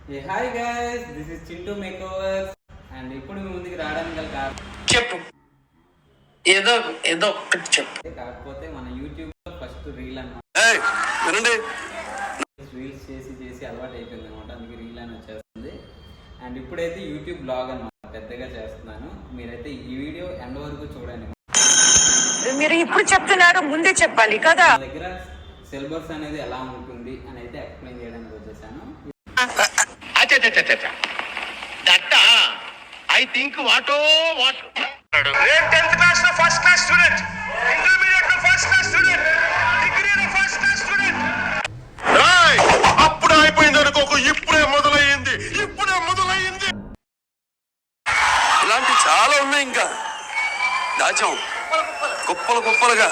Hi guys, this is Chintu makeovers and ఇప్పుడు మీ ముందుకు రావడానికి గల కారణం చెప్పు. ఏదో ఏదో ఒక్కటి చెప్పు. కాకపోతే మన యూట్యూబ్ లో ఫస్ట్ రీల్ అన్నమాట. వినండి, రీల్స్ చేసి చేసి అలవాటు అయిపోయింది అనమాట, అందుకే రీల్ అని వచ్చేస్తుంది. అండ్ ఇప్పుడైతే యూట్యూబ్ బ్లాగ్ అనమాట పెద్దగా చేస్తున్నాను. మీరైతే ఈ వీడియో ఎండ్ వరకు చూడండి. మీరు ఇప్పుడు చెప్తున్నారు, ముందే చెప్పాలి కదా. నా దగ్గర సిలబస్ అనేది ఎలా ఉంటుంది అని అయితే ఎక్స్ప్లెయిన్ చేయడానికి వచ్చేసాను. I think what 10th class లో ఫస్ట్ క్లాస్ స్టూడెంట్, ఇంటర్మీడియట్ లో ఫస్ట్ క్లాస్ స్టూడెంట్, డిగ్రీ లో ఫస్ట్ క్లాస్ స్టూడెంట్. అప్పుడే అయిపోయింది అనుకోకు, ఇప్పుడే మొదలయ్యింది. ఇలాంటి చాలా ఉన్నాయి, ఇంకా దాచాం కుప్పలు కుప్పలుగా.